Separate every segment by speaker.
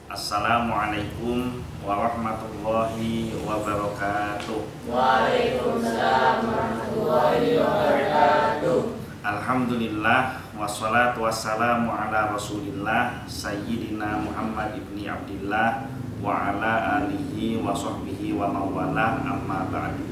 Speaker 1: Assalamualaikum warahmatullahi wabarakatuh.
Speaker 2: Waalaikumsalam warahmatullahi wabarakatuh.
Speaker 1: Alhamdulillah wassalatu wassalamu ala Rasulillah Sayyidina Muhammad ibni Abdillah wa ala alihi wa sahbihi wa mawalah, amma ba'du.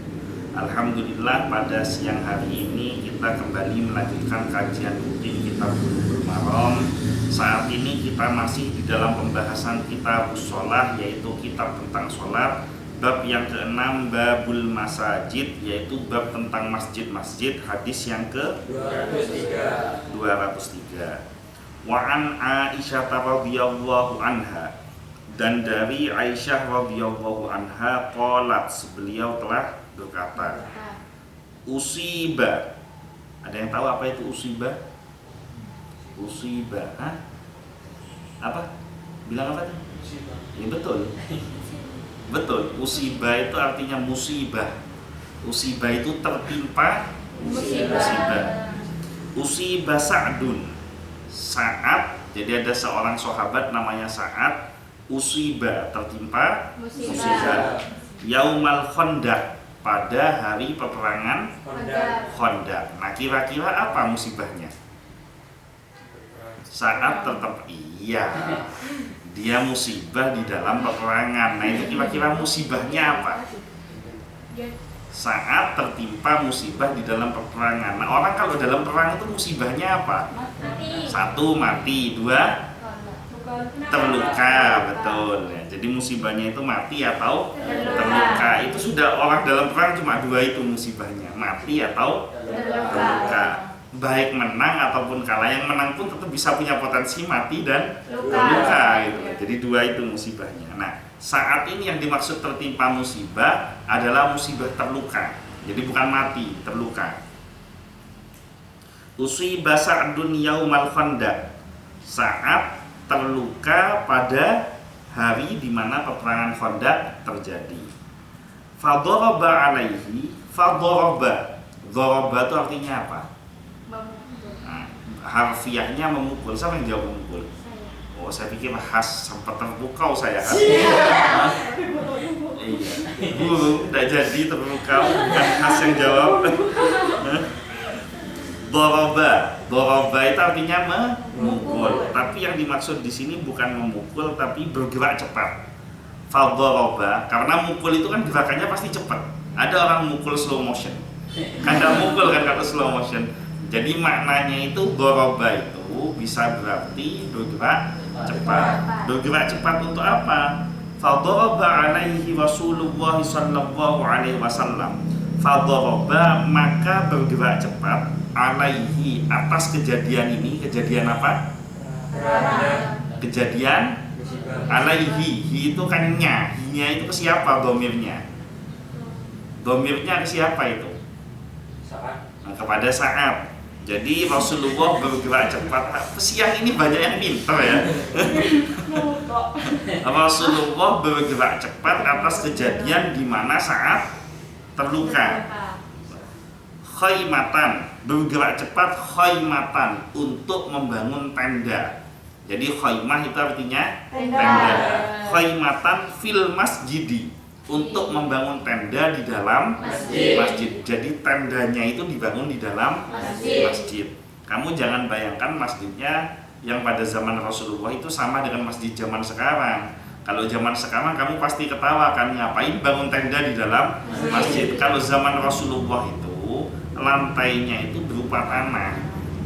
Speaker 1: Alhamdulillah, pada siang hari ini kita kembali melanjutkan kajian rutin kitab Bulughul Maram. Saat ini kita masih di dalam pembahasan kitab sholat, yaitu kitab tentang sholat. Bab yang ke-6, babul masajid, yaitu bab tentang masjid-masjid. Hadis yang ke 203. Wa an Aisyah radhiyallahu anha, dan dari Aisyah radhiyallahu anha qalat, beliau telah berkata, usiba. Ada yang tahu apa itu usiba? Usiba, apa? Bilang apa tuh? Ya betul. Betul, usibah itu artinya musibah. Usibah itu tertimpa musibah. Usibah Sa'dun, Sa'ad. Jadi ada seorang sahabat namanya Sa'ad. Usibah, tertimpa musibah. Yaumal Khandaq, pada hari peperangan Khandaq. Nah, kira-kira apa musibahnya? Sa'ad tetap iya, dia musibah di dalam peperangan. Nah, itu kira-kira musibahnya apa? Saat tertimpa musibah di dalam peperangan. Nah, orang kalau dalam perang itu musibahnya apa? Satu, mati. Dua, terluka. Betul ya. Jadi musibahnya itu mati atau terluka. Itu sudah, orang dalam perang cuma dua itu musibahnya, mati atau terluka. Baik menang ataupun kalah, yang menang pun tetap bisa punya potensi mati dan terluka gitu. Jadi dua itu musibahnya. Nah, saat ini yang dimaksud tertimpa musibah adalah musibah terluka. Jadi bukan mati, terluka. Usibah Sa'dun yaumal Khandaq, saat terluka pada hari di mana peperangan Khandaq terjadi. Fadharaba alaihi, fadharaba. Dharaba itu artinya apa? Harfiahnya memukul. Siapa yang jawab memukul? Oh, saya pikir khas, sempat terpukau saya khas. Iya. Guru tidak jadi terpukau, bukan khas yang jawab. Doroba itu artinya memukul. Tapi yang dimaksud di sini bukan memukul, tapi bergerak cepat. Fadoroba, karena mukul itu kan gerakannya pasti cepat. Ada orang mukul slow motion. Kan tidak mukul kan kalau slow motion. Jadi maknanya itu doroba itu bisa berarti bergerak cepat. Bergerak cepat untuk apa? Fadoroba alaihi Rasulullah sallallahu alaihi wasallam. Fadoroba, maka bergerak cepat, alaihi, atas kejadian ini. Kejadian apa? Kejadian alaihi. Hi itu kan nya. Hi-nya itu ke siapa domirnya? Domirnya ke siapa itu? Nah, kepada Sa'ad. Jadi Rasulullah bergerak cepat. Siang ini banyak yang pintar ya. Rasulullah bergerak cepat atas kejadian di mana Sa'ad terluka. Khaymatan, bergerak cepat khaymatan, untuk membangun tenda. Jadi khaymah itu artinya tenda. Khaymatan fil masjidi, untuk membangun tenda di dalam masjid. Jadi tendanya itu dibangun di dalam masjid. Kamu jangan bayangkan masjidnya yang pada zaman Rasulullah itu sama dengan masjid zaman sekarang. Kalau zaman sekarang kamu pasti ketawa kan, ngapain bangun tenda di dalam masjid. Kalau zaman Rasulullah itu lantainya itu berupa tanah,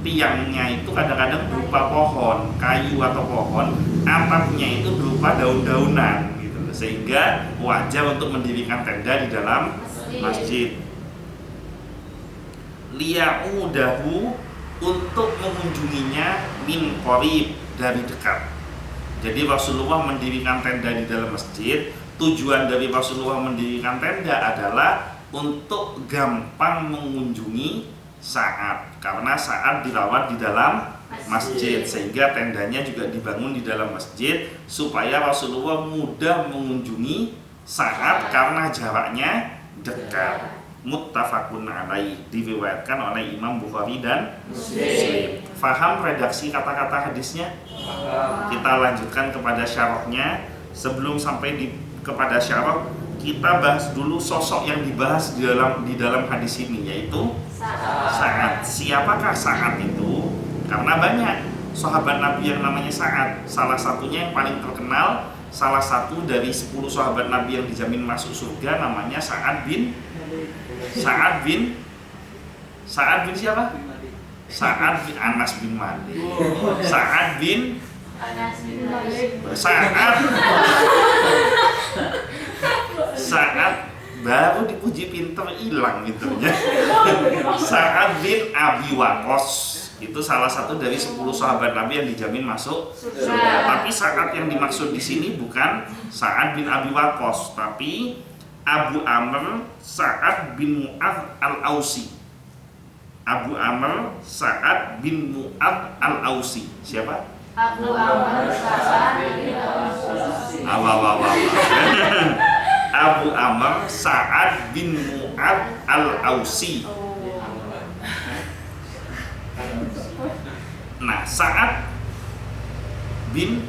Speaker 1: tiangnya itu kadang-kadang berupa pohon, kayu atau pohon, atapnya itu berupa daun-daunan. Sehingga wajar untuk mendirikan tenda di dalam masjid. Liya'udahu, untuk mengunjunginya, min qarib, dari dekat. Jadi Rasulullah mendirikan tenda di dalam masjid. Tujuan dari Rasulullah mendirikan tenda adalah untuk gampang mengunjungi Sa'ad, karena Sa'ad dirawat di dalam masjid, sehingga tendanya juga dibangun di dalam masjid supaya Rasulullah mudah mengunjungi Sa'ad karena jaraknya dekat. muttafaqun alaih, diriwayatkan oleh Imam Bukhari dan Muslim. Faham redaksi kata-kata hadisnya? Kita lanjutkan kepada syarahnya. Sebelum sampai kepada syarah, kita bahas dulu sosok yang dibahas di dalam hadis ini, yaitu Sa'ad. Siapakah Sa'ad itu? Karena banyak sahabat Nabi yang namanya Sa'ad. Salah satunya yang paling terkenal, salah satu dari 10 sahabat Nabi yang dijamin masuk surga, namanya Sa'ad bin siapa? Sa'ad bin Anas bin Malik. Sa'ad bin Sa'ad baru dipuji pinter hilang gitu ya. Sa'ad bin Abi Waqqas itu salah satu dari 10 sahabat Nabi yang dijamin masuk surga. Tapi Sa'ad yang dimaksud di sini bukan Sa'ad bin Abi Waqqas, tapi Abu Amr Sa'ad bin Mu'adz al-Ausi. Abu Amr Sa'ad bin Mu'adz al-Ausi. Siapa?
Speaker 2: Abu Amr Sa'ad bin Ausi.
Speaker 1: Abu Amr Sa'ad bin Mu'adz al-Ausi. Nah, Sa'ad bin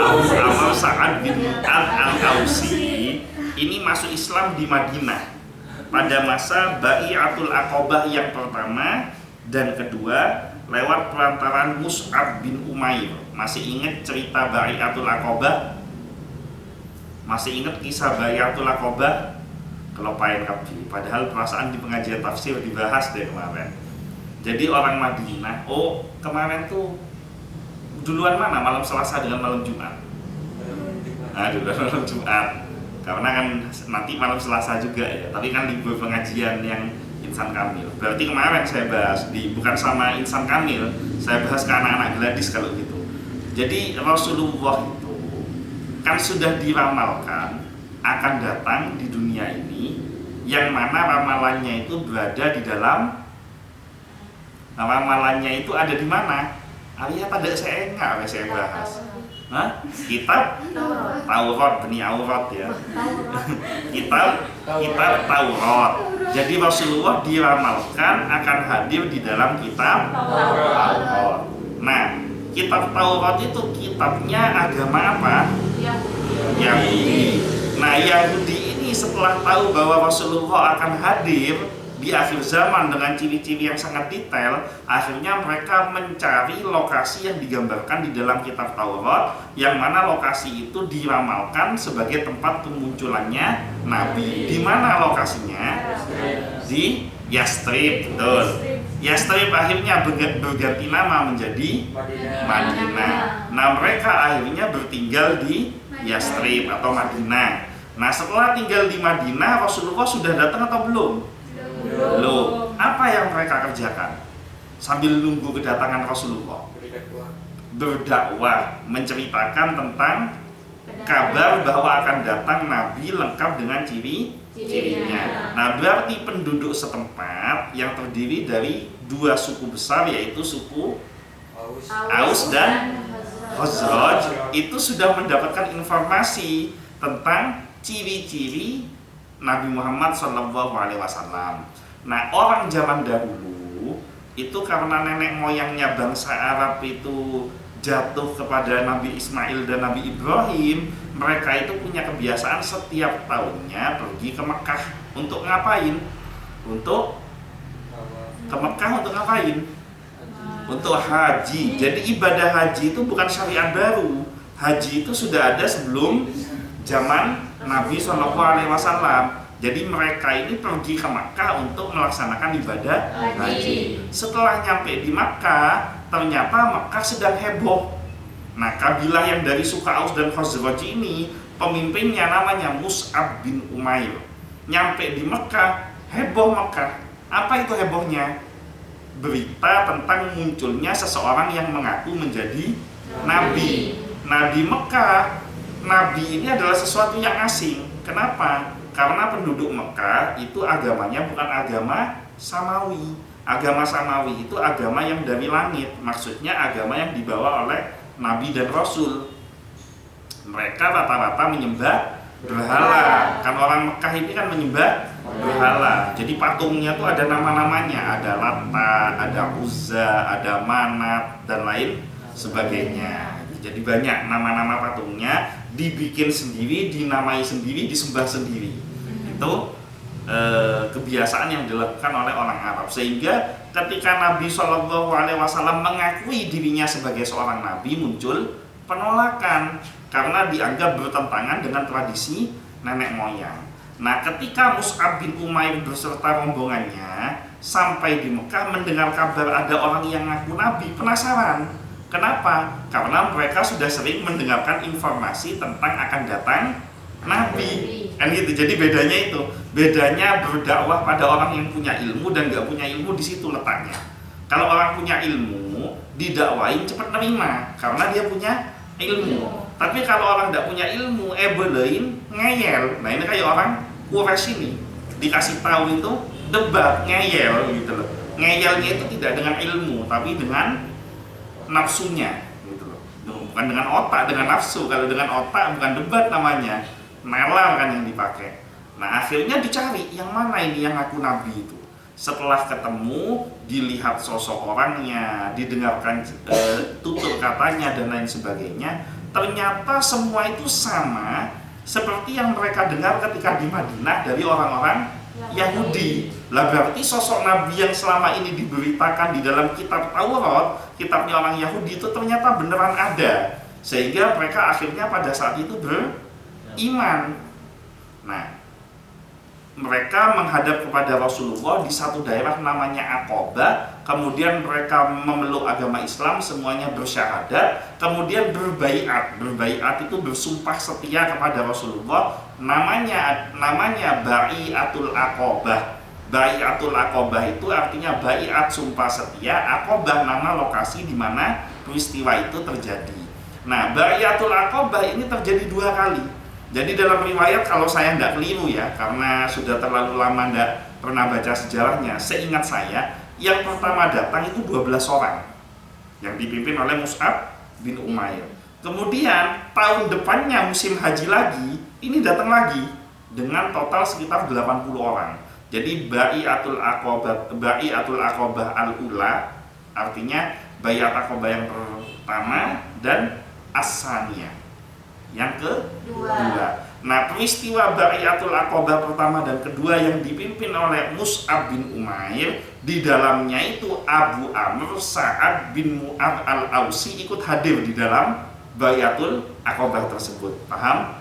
Speaker 1: Abu Amr Sa'ad bin Mu'adz al-Ausi ini masuk Islam di Madinah pada masa Bai'atul Aqabah yang pertama dan kedua lewat perantaraan Mus'ab bin Umair. Masih ingat cerita Bai'atul Aqabah? Masih ingat kisah Bai'atul Aqabah? Kelopain kabeh. Padahal perasaan di pengajian tafsir dibahas deh kemarin. Jadi orang Madinah, kemarin tuh duluan mana? Malam Selasa dengan malam Jumat? Duluan malam Jumat. Karena kan nanti malam Selasa juga ya. Tapi kan libur pengajian yang Insan Kamil. Berarti kemarin saya bahas bukan sama Insan Kamil, saya bahas ke anak-anak Gladys kalau gitu. Jadi Rasulullah itu kan sudah diramalkan akan datang di dunia ini, yang mana ramalannya itu berada di dalam, ramalannya itu ada di mana? Alias pada saya enggak saya bahas. Kitab Taurat, Bani Aurat ya. Kitab Taurat. Jadi Rasulullah diramalkan akan hadir di dalam kitab Taurat. Nah, kitab Taurat itu kitabnya agama apa? Yahudi. Nah, Yahudi ini setelah tahu bahwa Rasulullah akan hadir di akhir zaman dengan ciri-ciri yang sangat detail, akhirnya mereka mencari lokasi yang digambarkan di dalam kitab Taurat, yang mana lokasi itu diramalkan sebagai tempat kemunculannya Nabi. Di mana lokasinya? Di Yastrib, betul. Yastrib akhirnya berganti nama menjadi Madinah. Nah, mereka akhirnya bertinggal di Yastrib atau Madinah. Nah, setelah tinggal di Madinah, Rasulullah sudah datang atau belum? Belum. Apa yang mereka kerjakan sambil nunggu kedatangan Rasulullah? Berdakwah, menceritakan tentang kabar bahwa akan datang Nabi lengkap dengan ciri-cirinya. Nah, berarti penduduk setempat yang terdiri dari 2 suku besar, yaitu suku Aus dan Khazraj, itu sudah mendapatkan informasi tentang ciri-ciri Nabi Muhammad SAW. Nah, orang zaman dahulu itu karena nenek moyangnya bangsa Arab itu jatuh kepada Nabi Ismail dan Nabi Ibrahim, mereka itu punya kebiasaan setiap tahunnya pergi ke Mekah untuk ngapain? Untuk ke Mekah untuk ngapain? Untuk haji. Jadi ibadah haji itu bukan syariat baru. Haji itu sudah ada sebelum zaman Nabi SAW. Jadi mereka ini pergi ke Makkah untuk melaksanakan ibadah haji. Setelah nyampe di Makkah, ternyata Makkah sedang heboh. Nah, kabilah yang dari suku Aus dan Khazraj ini, pemimpinnya namanya Mus'ab bin Umair. Nyampe di Makkah, heboh Makkah. Apa itu hebohnya? Berita tentang munculnya seseorang yang mengaku menjadi Nabi. Nah, di Makkah, Nabi ini adalah sesuatu yang asing. Kenapa? Karena penduduk Mekah itu agamanya bukan agama Samawi. Agama Samawi itu agama yang dari langit. Maksudnya agama yang dibawa oleh Nabi dan Rasul. Mereka rata-rata menyembah berhala. Kan orang Mekah ini kan menyembah berhala. Jadi patungnya tuh ada nama-namanya, ada Lata, ada Uzza, ada Manat dan lain sebagainya. Jadi banyak nama-nama patungnya, dibikin sendiri, dinamai sendiri, disembah sendiri. Itu kebiasaan yang dilakukan oleh orang Arab. Sehingga ketika Nabi Shallallahu Alaihi Wasallam mengakui dirinya sebagai seorang nabi, muncul penolakan karena dianggap bertentangan dengan tradisi nenek moyang. Nah, ketika Mus'ab bin Umair beserta rombongannya sampai di Mekah mendengar kabar ada orang yang ngaku nabi, penasaran. Kenapa? Karena mereka sudah sering mendengarkan informasi tentang akan datang nabi. Kan gitu. Jadi bedanya itu, bedanya berdakwah pada orang yang punya ilmu dan nggak punya ilmu, di situ letaknya. Kalau orang punya ilmu, didakwain cepat nerima karena dia punya ilmu. Tapi kalau orang tidak punya ilmu, belain, ngeyel. Nah ini kayak orang Quraisy ini, dikasih tahu itu debat, ngeyel gitu loh. Ngeyelnya itu tidak dengan ilmu, tapi dengan nafsunya gitu loh. Bukan dengan otak, dengan nafsu. Kalau dengan otak bukan debat namanya, nalar kan yang dipakai. Nah akhirnya dicari yang mana ini yang ngaku nabi itu. Setelah ketemu, dilihat sosok orangnya, didengarkan tutur katanya dan lain sebagainya, ternyata semua itu sama seperti yang mereka dengar ketika di Madinah dari orang-orang Yahudi. Lah berarti sosok nabi yang selama ini diberitakan di dalam kitab Taurat, kitabnya orang Yahudi itu ternyata beneran ada. Sehingga mereka akhirnya pada saat itu beriman. Nah, mereka menghadap kepada Rasulullah di satu daerah namanya Aqabah. Kemudian mereka memeluk agama Islam, semuanya bersyahadat. Kemudian berbaiat. Berbaiat itu bersumpah setia kepada Rasulullah. Namanya Baiatul Aqabah. Baiatul Aqabah itu artinya baiat, sumpah setia. Aqabah nama lokasi di mana peristiwa itu terjadi. Nah, Baiatul Aqabah ini terjadi 2 kali. Jadi dalam riwayat, kalau saya tidak keliru ya, karena sudah terlalu lama tidak pernah baca sejarahnya, seingat saya yang pertama datang itu 12 orang yang dipimpin oleh Mus'ab bin Umair. Kemudian tahun depannya musim haji lagi, ini datang lagi dengan total sekitar 80 orang. Jadi Baiatul Aqabah al-Ula, artinya Baiat Aqabah yang pertama dan As-Saniyah yang kedua. Nah, peristiwa Baiatul Aqabah pertama dan kedua yang dipimpin oleh Mus'ab bin Umair, di dalamnya itu Abu Amr Sa'ad bin Mu'ad al-Ausi ikut hadir di dalam Baiatul Aqabah tersebut. Paham?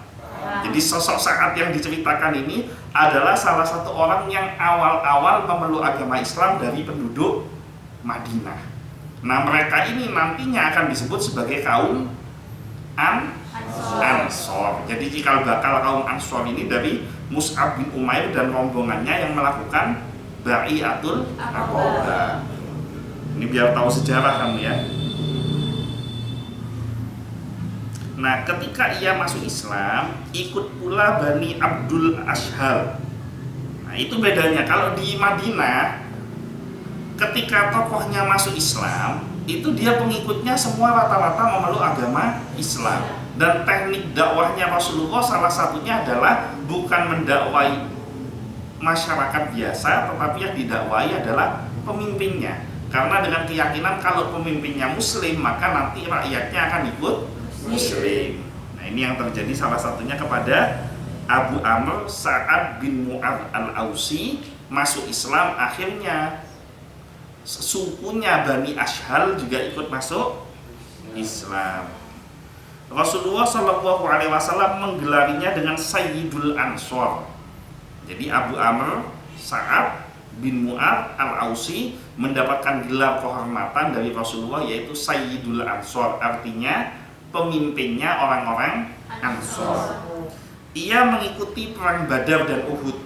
Speaker 1: Jadi sosok Sa'ad yang diceritakan ini adalah salah satu orang yang awal-awal memeluk agama Islam dari penduduk Madinah. Nah, mereka ini nantinya akan disebut sebagai kaum Ansor. Jadi cikal bakal kaum Ansor ini dari Mus'ab bin Umair dan rombongannya yang melakukan Baiatul Aqabah. Ini biar tahu sejarah kamu ya. Nah, ketika ia masuk Islam, ikut pula Bani Abdul Ashhal. Nah, itu bedanya. Kalau di Madinah, ketika tokohnya masuk Islam, itu dia pengikutnya semua rata-rata memeluk agama Islam. Dan teknik dakwahnya Rasulullah salah satunya adalah bukan mendakwai masyarakat biasa, tetapi yang didakwai adalah pemimpinnya. Karena dengan keyakinan kalau pemimpinnya Muslim, maka nanti rakyatnya akan ikut Muslim. Nah, ini yang terjadi salah satunya kepada Abu Amr Sa'ad bin Mu'ad al-Ausi, masuk Islam, akhirnya sukunya Bani Ashhal juga ikut masuk Islam. Rasulullah Shallallahu Alaihi Wasallam menggelarinya dengan Sayyidul Ansor. Jadi Abu Amr Sa'ad bin Mu'ad al-Ausi mendapatkan gelar kehormatan dari Rasulullah, yaitu Sayyidul Ansor, artinya pemimpinnya orang-orang Ansor. Ia mengikuti perang Badar dan Uhud.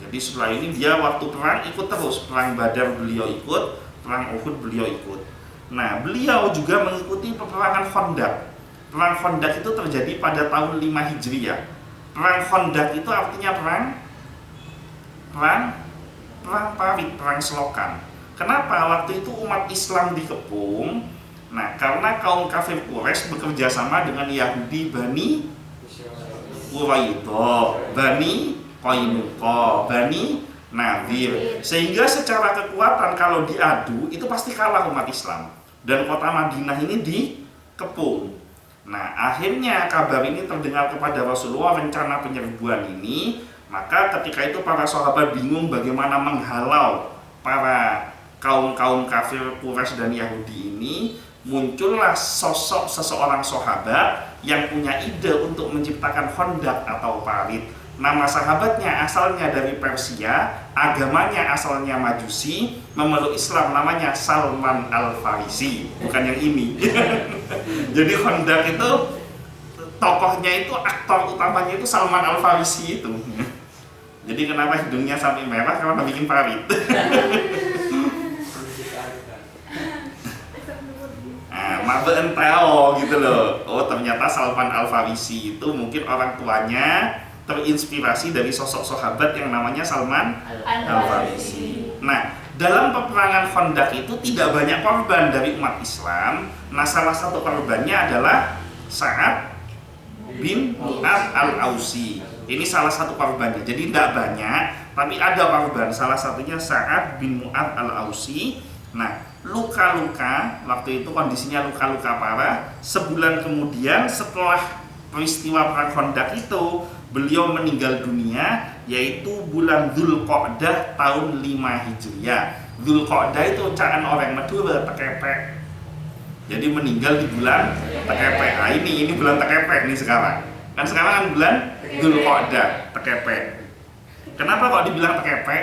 Speaker 1: Jadi setelah ini dia waktu perang ikut terus. Perang Badar beliau ikut, perang Uhud beliau ikut. Nah, beliau juga mengikuti peperangan Khandaq. Perang Khandaq itu terjadi pada tahun 5 Hijriah. Perang Khandaq itu artinya perang parit, perang selokan. Kenapa? Waktu itu umat Islam dikepung. Nah, karena kaum kafir Quraisy bekerja sama dengan Yahudi Bani Quraidah, Bani Qainuqa, Bani Nadir. Sehingga secara kekuatan kalau diadu itu pasti kalah umat Islam. Dan kota Madinah ini dikepung. Nah, akhirnya kabar ini terdengar kepada Rasulullah, rencana penyerbuan ini. Maka ketika itu para sahabat bingung bagaimana menghalau para kaum-kaum kafir Quraisy dan Yahudi ini. Muncullah sosok seseorang sahabat yang punya ide untuk menciptakan hondak atau parit. Nama sahabatnya asalnya dari Persia, agamanya asalnya Majusi, memeluk Islam, namanya Salman Al-Farisi, bukan yang ini. Jadi hondak itu tokohnya itu, aktor utamanya itu Salman Al-Farisi itu. Jadi kenapa hidungnya sampai merah? Karena bikin parit. Mabe enteo gitu loh. Oh, ternyata Salman Al-Farisi itu mungkin orang tuanya terinspirasi dari sosok sahabat yang namanya Salman Al-Farisi. Nah, dalam peperangan Khandaq itu tidak banyak korban dari umat Islam. Nah, salah satu korbannya adalah Sa'ad bin Mu'adz Al-Ausi. Ini salah satu korbannya. Jadi tidak banyak, tapi ada korban. Salah satunya Sa'ad bin Mu'adz Al-Ausi. Nah, luka-luka, waktu itu kondisinya luka-luka parah. Sebulan kemudian setelah peristiwa perang Khandaq itu, beliau meninggal dunia, yaitu bulan Dzulqa'dah tahun 5 Hijriah. Dzulqa'dah itu caan orang Madura, tekepek. Jadi meninggal di bulan tekepek. Nah, ini bulan tekepek nih sekarang. Kan sekarang kan bulan Dzulqa'dah, tekepek. Kenapa kok dibilang tekepek?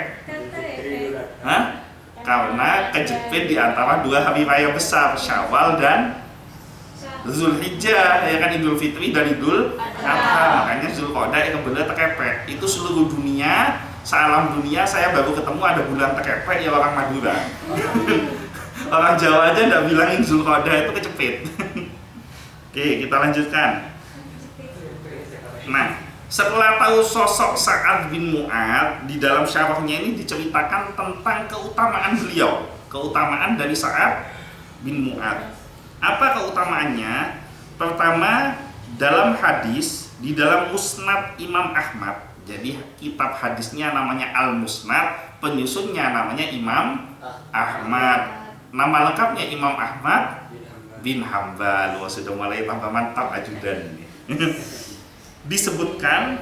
Speaker 1: Hah? Karena kejepit di antara dua hari raya besar, Syawal dan Zulhijjah, ya kan, Idul Fitri dan Idul Adha. Makanya Dzulqa'dah yang benar tekepek. Itu seluruh dunia, sealam dunia saya baru ketemu ada bulan tekepek ya orang Madura. Orang Jawa aja nggak bilangin Dzulqa'dah itu kecepit. Oke, kita lanjutkan. Nah, setelah tahu sosok Sa'ad bin Mu'adz, di dalam syarahnya ini diceritakan tentang keutamaan beliau, keutamaan dari Sa'ad bin Mu'adz. Apa keutamaannya? Pertama, dalam hadis, di dalam Musnad Imam Ahmad. Jadi kitab hadisnya namanya Al-Musnad, penyusunnya namanya Imam Ahmad. Nama lengkapnya Imam Ahmad bin Hambal. Wah, sudah mulai tambah mantap ajudan ini. Disebutkan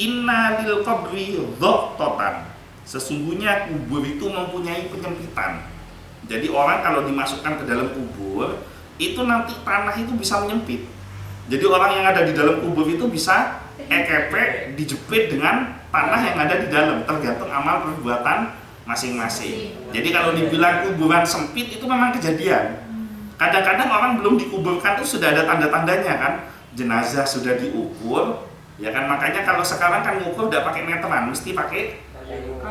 Speaker 1: inna lil qabri dhaqtatan. Sesungguhnya kubur itu mempunyai penyempitan. Jadi orang kalau dimasukkan ke dalam kubur, itu nanti tanah itu bisa menyempit. Jadi orang yang ada di dalam kubur itu bisa ekepek dijepit dengan tanah yang ada di dalam, tergantung amal perbuatan masing-masing. Jadi kalau dibilang kuburan sempit itu memang kejadian. Kadang-kadang orang belum dikuburkan itu sudah ada tanda-tandanya kan. Jenazah sudah diukur, ya kan, makanya kalau sekarang kan ngukur udah pakai meteran, mesti pakai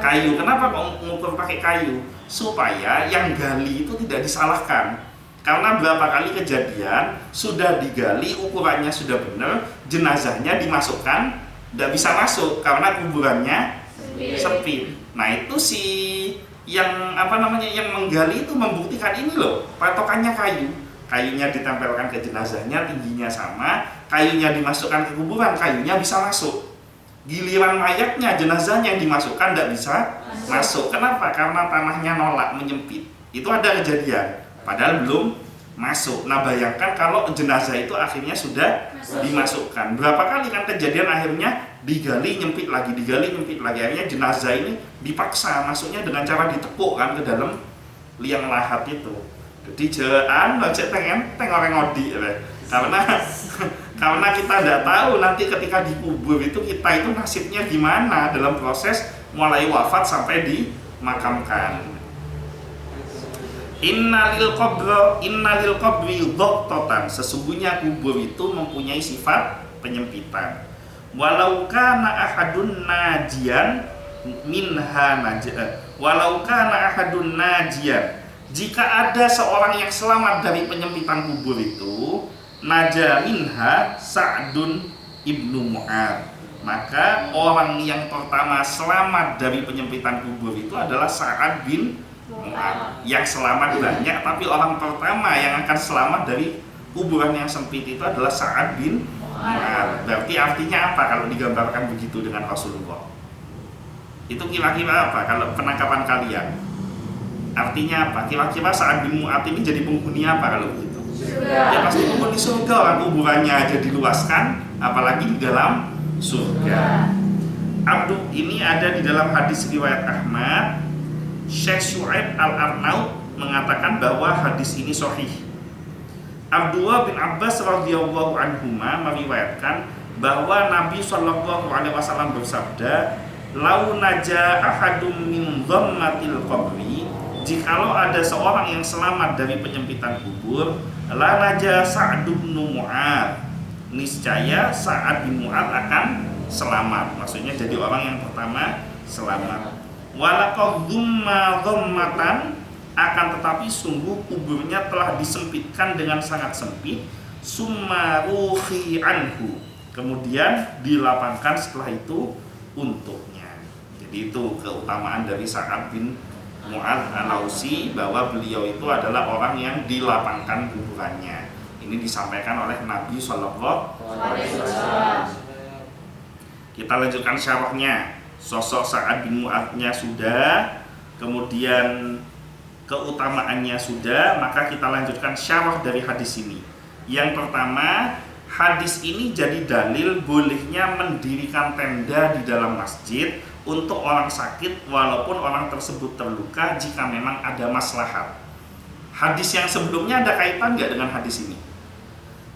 Speaker 1: kayu. Kenapa kok ngukur pakai kayu? Supaya yang gali itu tidak disalahkan. Karena berapa kali kejadian sudah digali, ukurannya sudah benar, jenazahnya dimasukkan, tidak bisa masuk karena kuburannya sempit. Nah, itu si yang yang menggali itu membuktikan ini loh, patokannya kayu. Kayunya ditempelkan ke jenazahnya, tingginya sama, kayunya dimasukkan ke kuburan, kayunya bisa masuk. Giliran mayatnya, jenazahnya yang dimasukkan tidak bisa masuk. Kenapa? Karena tanahnya nolak, menyempit. Itu ada kejadian, padahal belum masuk. Nah, bayangkan kalau jenazah itu akhirnya sudah dimasukkan. Berapa kali kan kejadian akhirnya digali, nyempit lagi, digali, nyempit lagi. Akhirnya jenazah ini dipaksa masuknya dengan cara ditepuk kan ke dalam liang lahat itu. Jadi jangan cek teng orang ngodi ya. Karena kita tidak tahu nanti ketika dikubur itu kita itu nasibnya gimana dalam proses mulai wafat sampai dimakamkan. Innalil qabri dhaqtatan. Sesungguhnya kubur itu mempunyai sifat penyempitan. Walau kana ahadun najian minha najian. Walau kana ahadun najian. Jika ada seorang yang selamat dari penyempitan kubur itu, naja minha Sa'dun ibnu Mu'adz, maka orang yang pertama selamat dari penyempitan kubur itu adalah Sa'ad bin Mu'adz. Yang selamat banyak, tapi orang pertama yang akan selamat dari kuburan yang sempit itu adalah Sa'ad bin Mu'ad. Berarti artinya apa kalau digambarkan begitu dengan Rasulullah? Itu kira-kira apa kalau penangkapan kalian? Artinya apa? Kira-kira Sa'ad bin Mu'ad ini jadi penghuni apa kalau begitu? Ya pasti penghuni surga, orang kuburannya aja diluaskan, apalagi di dalam surga. Abdu ini ada di dalam hadis riwayat Ahmad. Syekh Syu'aib Al-Arnaud mengatakan bahwa hadis ini sahih. Abdullah bin Abbas radhiyallahu anhuma meriwayatkan bahwa Nabi sallallahu alaihi wasallam bersabda, "Lau naja ahadum min dhammatil qabri," jikalau ada seorang yang selamat dari penyempitan kubur, la naja Sa'ad bin Mu'ad, niscaya Sa'ad bin Mu'ad akan selamat. Maksudnya jadi orang yang pertama selamat. Walaqad dhumma dhammatan, akan tetapi sungguh kuburnya telah disempitkan dengan sangat sempit. Summa ruhi anhu, kemudian dilapangkan setelah itu untuknya. Jadi itu keutamaan dari Sa'ad bin Mu'ad Al-Ausi, bahwa beliau itu adalah orang yang dilapangkan kuburannya. Ini disampaikan oleh Nabi Sallallahu Alaihi Wasallam. Kita lanjutkan syarahnya. Sosok Sa'ad bin Mu'adnya sudah, kemudian keutamaannya sudah, maka kita lanjutkan syarah dari hadis ini. Yang pertama, hadis ini jadi dalil bolehnya mendirikan tenda di dalam masjid untuk orang sakit walaupun orang tersebut terluka jika memang ada maslahat. Hadis yang sebelumnya ada kaitan nggak dengan hadis ini?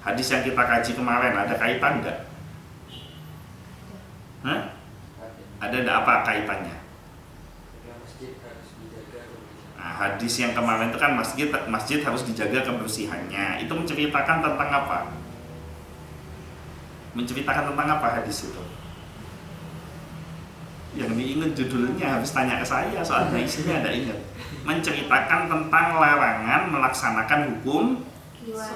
Speaker 1: Hadis yang kita kaji kemarin ada kaitan nggak? Hah? Ada apa kaitannya? Nah, hadis yang kemarin itu kan masjid harus dijaga kebersihannya. Itu menceritakan tentang apa? Menceritakan tentang apa hadis itu? Yang diingat judulnya habis tanya ke saya, soalnya isinya ada ingat. Menceritakan tentang larangan melaksanakan hukum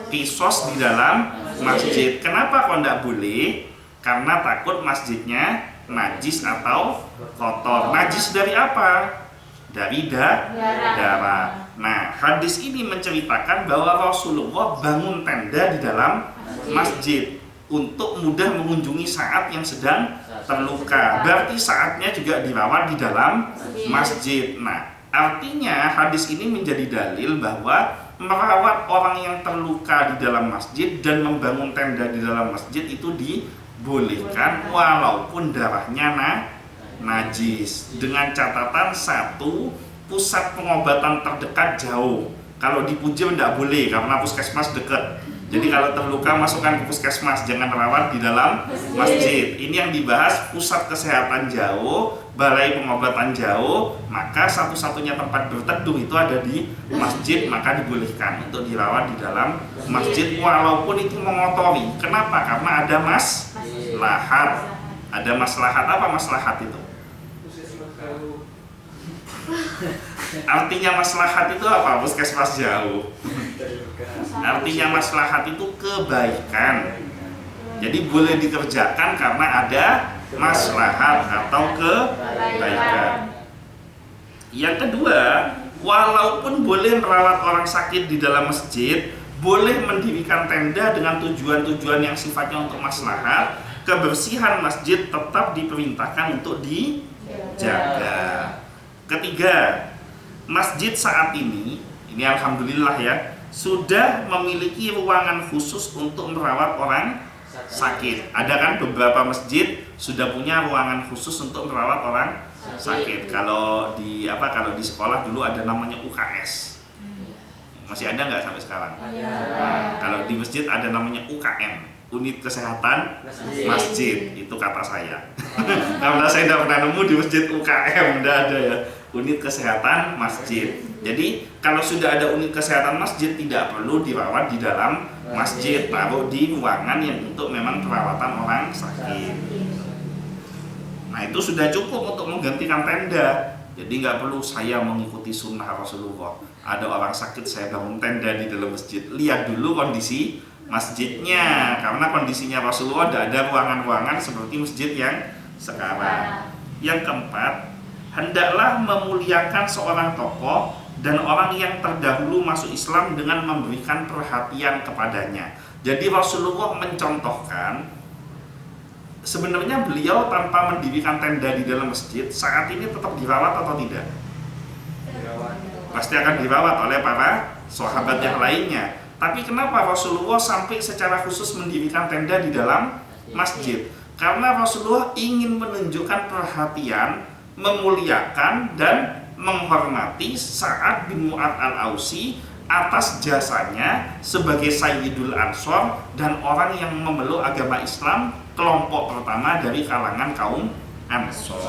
Speaker 1: qisas di dalam masjid. Kenapa kok tidak boleh? Karena takut masjidnya najis atau kotor. Najis dari apa? Dari darah. Nah, hadis ini menceritakan bahwa Rasulullah bangun tenda di dalam masjid untuk mudah mengunjungi saat yang sedang terluka. Berarti saatnya juga dirawat di dalam masjid. Nah, artinya hadis ini menjadi dalil bahwa merawat orang yang terluka di dalam masjid dan membangun tenda di dalam masjid itu dibolehkan walaupun darahnya najis, dengan catatan satu, pusat pengobatan terdekat jauh. Kalau di Pujem tidak boleh karena puskesmas dekat. Jadi kalau terluka masukkan ke puskesmas, jangan rawat di dalam masjid. Ini yang dibahas pusat kesehatan jauh, balai pengobatan jauh, maka satu-satunya tempat berteduh itu ada di masjid, maka dibolehkan untuk dirawat di dalam masjid walaupun itu mengotori. Kenapa? Karena ada maslahat. Ada maslahat. Apa maslahat itu? Artinya maslahat itu apa? Puskesmas jauh. Artinya maslahat itu kebaikan. Jadi boleh dikerjakan karena ada maslahat atau kebaikan. Yang kedua, walaupun boleh merawat orang sakit di dalam masjid, boleh mendirikan tenda dengan tujuan-tujuan yang sifatnya untuk maslahat, kebersihan masjid tetap diperintahkan untuk dijaga. Ketiga, masjid saat ini alhamdulillah ya, sudah memiliki ruangan khusus untuk merawat orang sakit. Ada kan beberapa masjid sudah punya ruangan khusus untuk merawat orang sakit. Kalau di sekolah dulu ada namanya UKS. Masih ada nggak sampai sekarang? Nah, kalau di masjid ada namanya UKM, unit kesehatan masjid. Itu kata saya. Karena saya tidak pernah nemu di masjid UKM, tidak ada ya. Unit kesehatan masjid. Jadi kalau sudah ada unit kesehatan masjid, tidak perlu dirawat di dalam masjid, taruh di ruangan yang untuk memang perawatan orang sakit. Nah, itu sudah cukup untuk menggantikan tenda. Jadi nggak perlu saya mengikuti sunnah Rasulullah. Ada orang sakit, saya bangun tenda di dalam masjid. Lihat dulu kondisi masjidnya, karena kondisinya Rasulullah tidak ada ruangan-ruangan seperti masjid yang sekarang. Yang keempat, hendaklah memuliakan seorang tokoh dan orang yang terdahulu masuk Islam dengan memberikan perhatian kepadanya. Jadi Rasulullah mencontohkan sebenarnya beliau tanpa mendirikan tenda di dalam masjid saat ini tetap dirawat atau tidak? Pasti akan dirawat oleh para sahabat yang lainnya. Tapi kenapa Rasulullah sampai secara khusus mendirikan tenda di dalam masjid? Karena Rasulullah ingin menunjukkan perhatian, memuliakan dan menghormati Sa'ad bin Mu'adz al-Ausi atas jasanya sebagai Sayyidul Ansor dan orang yang memeluk agama Islam kelompok pertama dari kalangan kaum Ansor.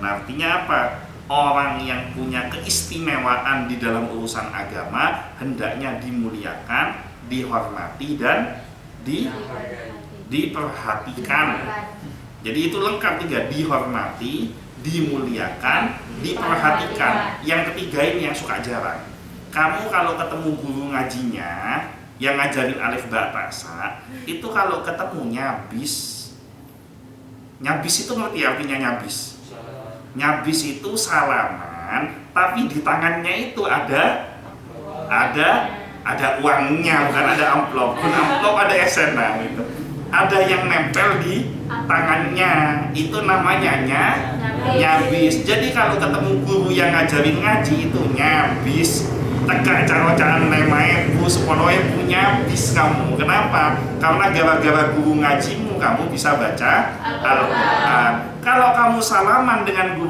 Speaker 1: Nah, artinya apa? Orang yang punya keistimewaan di dalam urusan agama hendaknya dimuliakan, dihormati dan diperhatikan. Jadi itu lengkap tiga, dihormati, dimuliakan, diperhatikan. Yang ketiga ini yang suka jarang. Kamu kalau ketemu guru ngajinya yang ngajarin alif ba ta sa, itu kalau ketemu nyabis. Nyabis itu ngerti artinya nyabis? Nyabis itu salaman, tapi di tangannya itu ada uangnya, bukan ada amplop. Bukan amplop, ada esena gitu. Ada yang nempel di tangannya, itu namanya nyabis. Jadi kalau ketemu guru yang ngajarin ngaji itu nyabis. Tegak cara-cara nemae bu seponoe punya bis kamu. Kenapa? Karena gara-gara guru ngajimu kamu bisa baca Al-Quran. Kalau kamu salaman dengan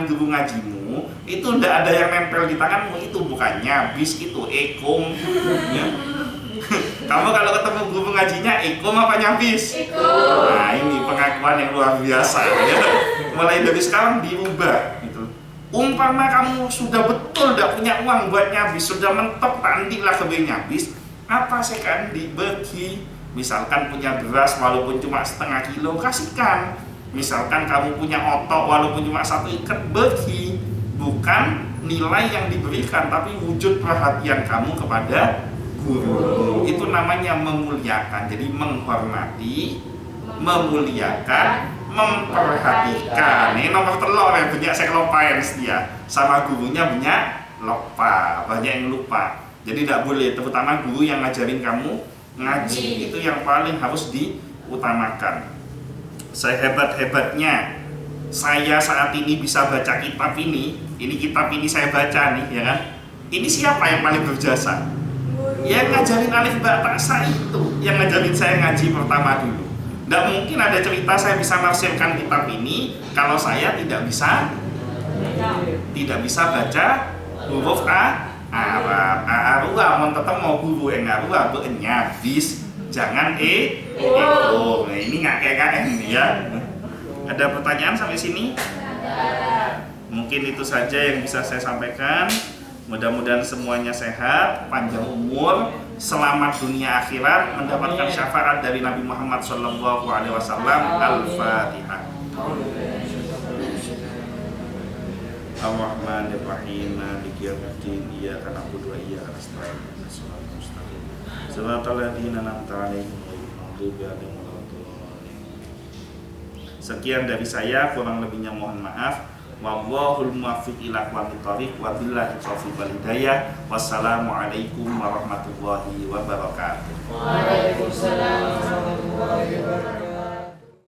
Speaker 1: guru ngajimu, itu ndak ada yang nempel di tanganmu, itu bukannya bis, itu ekom. Ya. Kamu kalau ketemu guru ngajinya ekom apa nyabis? Nah, ini pengakuan yang luar biasa ya. Mulai dari sekarang diubah gitu. Umpama kamu sudah betul tidak punya uang buat nyabis, sudah mentok tandilah ke nyabis, apa saya dibagi? Misalkan punya beras walaupun cuma setengah kilo, kasihkan. Misalkan kamu punya otok walaupun cuma 1 ikat, bagi. Bukan nilai yang diberikan, tapi wujud perhatian kamu kepada guru. Itu namanya memuliakan. Jadi menghormati, memuliakan, memperhatikan. Ini nomor telur yang banyak saya lupain setia. Sama gurunya banyak lupa, banyak yang lupa. Jadi tidak boleh, terutama guru yang ngajarin kamu ngaji, itu yang paling harus diutamakan. Sehebat-hebatnya saya saat ini bisa baca kitab ini kitab ini saya baca nih, ya kan? Ini siapa yang paling berjasa? Yang ngajarin alif ba ta sa itu, yang ngajarin saya ngaji pertama dulu. Tidak mungkin ada cerita saya bisa menafsirkan kitab ini kalau saya tidak bisa baca huruf Arab. Arab tetap mau guru yang Arab nyabis, jangan eko. Nah, ini ngake-ngake ini ya. Ada pertanyaan sampai sini? Mungkin itu saja yang bisa saya sampaikan. Mudah-mudahan semuanya sehat, panjang umur, selamat dunia akhirat, mendapatkan syafaat dari Nabi Muhammad SAW. Al-Fatihah. Ar-Rahmanir-Rahim, Maliki yaumiddin, Iyyaka na'budu wa iyyaka nasta'in, ihdinas siratal mustaqim, siratal ladzina an'amta 'alaihim ghairil maghdubi 'alaihim waladdallin. Sekian dari saya, kurang lebihnya mohon maaf. Wallahul muwaffiq ila aqwamit thoriq wa billahi taufiq wal hidayah. Wassalamualaikum warahmatullahi wabarakatuh.
Speaker 2: Waalaikumsalam warahmatullahi wabarakatuh.